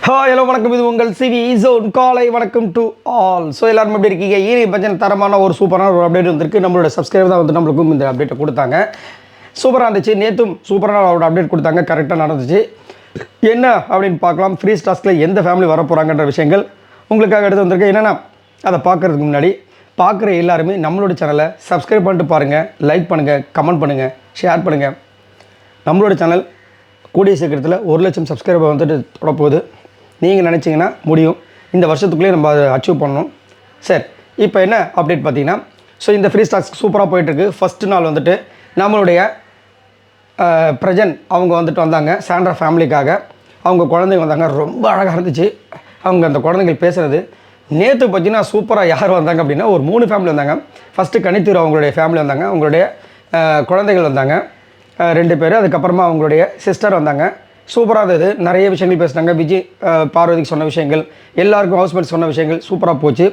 Hello வணக்கம், இது உங்கள் சிவி ஜோன் காலை வணக்கம் டு ஆல். ஸோ எல்லாரும் எப்படி இருக்கீங்க? ஈரி பஞ்சன் தரமான ஒரு சூப்பரான ஒரு அப்டேட் வந்திருக்கு. நம்மளோட சப்ஸ்கிரைபர் தான் வந்து நம்மளுக்கும் இந்த அப்டேட்டை கொடுத்தாங்க. சூப்பராக இருந்துச்சு. நேற்றும் சூப்பரான ஒரு அப்டேட் கொடுத்தாங்க, கரெக்டாக நடந்துச்சு. என்ன அப்படின்னு பார்க்கலாம். ஃப்ரீ டாஸ்கில் எந்த ஃபேமிலி வர போகிறாங்கன்ற விஷயங்கள் உங்களுக்காக எடுத்து வந்திருக்கு. என்னென்னா அதை பார்க்குறதுக்கு முன்னாடி பார்க்குற எல்லாருமே நம்மளோட சேனலை சப்ஸ்கிரைப் பண்ணிட்டு பாருங்கள், லைக் பண்ணுங்கள், கமெண்ட் பண்ணுங்கள், ஷேர் பண்ணுங்கள். நம்மளோட சேனல் கூடிய சீக்கிரத்தில் 1,00,000 சப்ஸ்கிரைபர் வந்துட்டு தொடப்போகுது. நீங்கள் நினச்சிங்கன்னா முடியும். இந்த வருஷத்துக்குள்ளேயே நம்ம அதை அச்சீவ் பண்ணணும். சரி, இப்போ என்ன அப்டேட் பார்த்தீங்கன்னா, ஸோ இந்த ஃப்ரீ ஸ்டாக்ஸ் சூப்பராக போயிட்டுருக்கு. ஃபஸ்ட்டு நாள் வந்துட்டு நம்மளுடைய பிரஜன் அவங்க வந்துட்டு வந்தாங்க. சாண்ட்ரா ஃபேமிலிக்காக அவங்க குழந்தைங்க வந்தாங்க. ரொம்ப அழகாக இருந்துச்சு அவங்க அந்த குழந்தைகள் பேசுகிறது. நேற்று பார்த்தீங்கன்னா சூப்பராக யார் வந்தாங்க அப்படின்னா ஒரு 3 ஃபேமிலி வந்தாங்க. ஃபஸ்ட்டு கனித்தூர் அவங்களுடைய ஃபேமிலி வந்தாங்க, அவங்களுடைய குழந்தைகள் வந்தாங்க 2 பேர். அதுக்கப்புறமா அவங்களுடைய சிஸ்டர் வந்தாங்க. சூப்பராக இருந்தது. நிறைய விஷயங்கள் பேசினாங்க. விஜய் பார்வதிக்கு சொன்ன விஷயங்கள், எல்லாருக்கும் ஹவுஸ்மேட் சொன்ன விஷயங்கள் சூப்பராக போச்சு.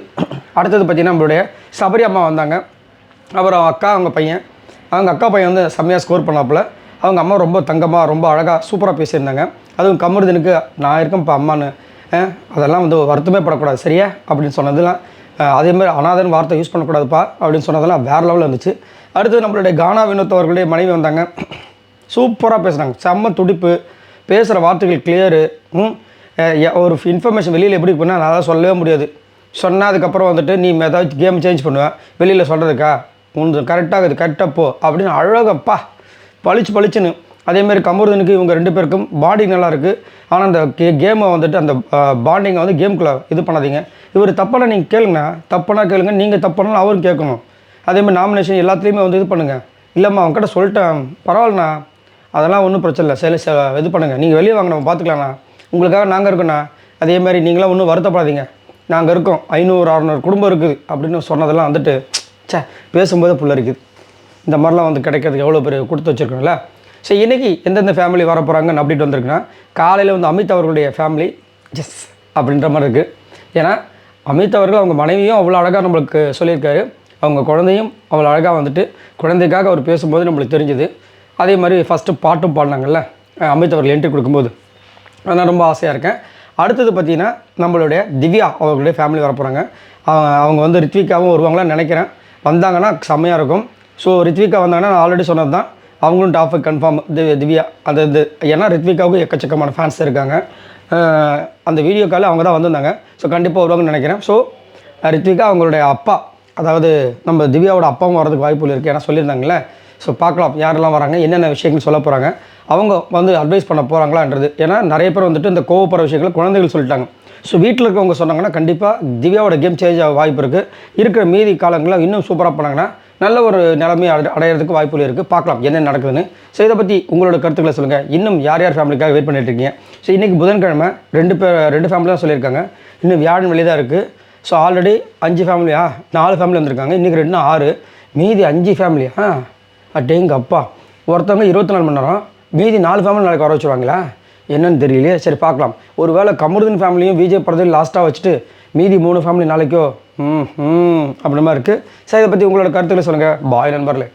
அடுத்தது பார்த்திங்கன்னா நம்மளுடைய சபரி அம்மா வந்தாங்க. அப்புறம் அக்கா, அவங்க பையன், அவங்க அக்கா பையன் வந்து செம்மையாக ஸ்கோர் பண்ணாப்புல. அவங்க அம்மா ரொம்ப தங்கமாக ரொம்ப அழகாக சூப்பராக பேசியிருந்தாங்க. அதுவும் கமருதனுக்கு நான் இருக்கேன்ப்பா அம்மானு, அதெல்லாம் வந்து வருத்தமே படக்கூடாது சரியா அப்படின்னு சொன்னதெல்லாம், அதேமாதிரி அனாதன் வார்த்தை யூஸ் பண்ணக்கூடாதுப்பா அப்படின்னு சொன்னதெல்லாம் வேறு லெவலில் இருந்துச்சு. அடுத்து நம்மளுடைய கானா வினோத் அவர்களுடைய மனைவி வந்தாங்க. சூப்பராக பேசுனாங்க. செம்ம துடிப்பு, பேசுகிற வார்த்தைகள் கிளியரு. ஒரு இன்ஃபர்மேஷன் வெளியில் எப்படி பண்ணால் நான் சொல்லவே முடியாது. சொன்னால் அதுக்கப்புறம் வந்துட்டு நீ ஏதாவது கேம் சேஞ்ச் பண்ணுவேன் வெளியில் சொல்கிறதுக்கா, உனது கரெக்டாக இது கரெக்டாக போ அப்படின்னு அழகப்பா பளிச்சுன்னு. அதேமாதிரி கமருதனுக்கு இவங்க 2 பேருக்கும் பாண்டிங் நல்லாயிருக்கு. ஆனால் அந்த கேமை வந்துட்டு அந்த பாண்டிங்கை வந்து கேமுக்குள்ளே இது பண்ணாதீங்க. இவர் தப்பானா நீங்கள் கேளுங்கண்ணா, தப்பானா கேளுங்க, நீங்கள் தப்பானாலும் அவரும் கேட்கணும். அதேமாதிரி நாமினேஷன் எல்லாத்துலேயுமே வந்து இது பண்ணுங்கள். இல்லைம்மா அவங்ககிட்ட சொல்லிட்டேன், பரவாயில்லண்ணா, அதெல்லாம் ஒன்றும் பிரச்சனை இல்லை, சரி இது பண்ணுங்கள், நீங்கள் வெளியே வாங்க, நம்ம பார்த்துக்கலாண்ணா, உங்களுக்காக நாங்கள் இருக்கோண்ணா. அதேமாதிரி நீங்களாம் ஒன்றும் வருத்தப்படாதீங்க, நாங்கள் இருக்கோம், 500-600 குடும்பம் இருக்குது அப்படின்னு சொன்னதெல்லாம் வந்துட்டு பேசும்போது புள்ள இருக்குது. இந்த மாதிரிலாம் வந்து கிடைக்கிறதுக்கு எவ்வளோ பேர் கொடுத்து வச்சுருக்கோம்ல. சரி, இன்றைக்கி எந்தெந்த ஃபேமிலி வர போகிறாங்கன்னு அப்டேட் வந்திருக்குன்னா, காலையில் வந்து அமித் அவர்களுடைய ஃபேமிலி எஸ் அப்படின்ற மாதிரி இருக்குது. ஏன்னா அமித் அவர்கள் அவங்க மனைவியும் அவ்வளோ அழகாக நம்மளுக்கு சொல்லியிருக்காரு, அவங்க குழந்தையும் அவ்வளோ அழகாக வந்துட்டு குழந்தைக்காக அவர் பேசும்போது நம்மளுக்கு தெரிஞ்சுது. அதே மாதிரி ஃபஸ்ட்டு பாட்டும் பாடினாங்கல்ல அமித் அவர்கள் என்ட்ரி கொடுக்கும்போது, அதனால் ரொம்ப ஆசையாக இருக்கேன். அடுத்தது பார்த்திங்கன்னா நம்மளுடைய திவ்யா அவர்களுடைய ஃபேமிலி வர போகிறாங்க. அவங்க வந்து ரித்விகாவும் வருவாங்களான்னு நினைக்கிறேன். வந்தாங்கன்னா செம்மையாக இருக்கும். ஸோ ரித்விகா வந்தாங்கன்னா நான் ஆல்ரெடி சொன்னது தான், அவங்களும் டாப் கன்ஃபார்ம் திவ்யா. அந்த இது ஏன்னா ரித்விகாவுக்கு எக்கச்சக்கமான ஃபேன்ஸ் இருக்காங்க. அந்த வீடியோ காலில் அவங்க தான் வந்திருந்தாங்க. ஸோ கண்டிப்பாக வருவாங்கன்னு நினைக்கிறேன். ஸோ ரித்விகா அவங்களுடைய அப்பா, அதாவது நம்ம திவ்யாவோட அப்பாவும் வரதுக்கு வாய்ப்புகள் இருக்குது. ஏன்னா சொல்லியிருந்தாங்களே. ஸோ பார்க்கலாம் யாரெல்லாம் வராங்க, என்னென்ன விஷயங்கள் சொல்ல போகிறாங்க, அவங்க வந்து அட்வைஸ் பண்ண போகிறாங்களான்றது. ஏன்னா நிறைய பேர் வந்துட்டு இந்த கோவப்படுற விஷயங்களை குழந்தைகள் சொல்லிட்டாங்க. ஸோ வீட்டில் இருக்கவங்க சொன்னாங்கன்னா கண்டிப்பாக திவ்யாவோட கேம் சேஞ்ச் ஆக வாய்ப்பு இருக்குது. இருக்கிற மீதி காலங்களில் இன்னும் சூப்பராக பண்ணாங்கன்னா நல்ல ஒரு நிலைமை அடையிறதுக்கு வாய்ப்புகள் இருக்குது. பார்க்கலாம் என்ன நடக்குதுன்னு. ஸோ இதை பற்றி உங்களோட கருத்துக்களை சொல்லுங்கள். இன்னும் யார் யார் ஃபேமிலிக்காக வெயிட் பண்ணிட்டு இருக்கீங்க? ஸோ இன்றைக்கி புதன்கிழமை 2 ஃபேமிலி தான் சொல்லியிருக்காங்க. இன்னும் வியாழன் வெளியே தான் இருக்குது. ஸோ ஆல்ரெடி 5 ஃபேமிலியா 4 ஃபேமிலி வந்திருக்காங்க. இன்றைக்கி 2 6, மீதி 5 ஃபேமிலியா? அட்டேங்க அப்பா, ஒருத்தவங்க 24 மணி நேரம், மீதி 4 ஃபேமிலி நாளைக்கு வர வச்சுருவாங்களா என்னன்னு தெரியலையே. சரி பார்க்கலாம். ஒரு வேளை கமருதன் ஃபேமிலியும் விஜய் படத்தில் லாஸ்ட்டாக வச்சுட்டு மீதி 3 ஃபேமிலி நாளைக்கோ அப்படி மாதிரி இருக்குது. சரி, இதை பற்றி உங்களோட கருத்துக்களை சொல்லுங்கள். பாய் நண்பர்களே.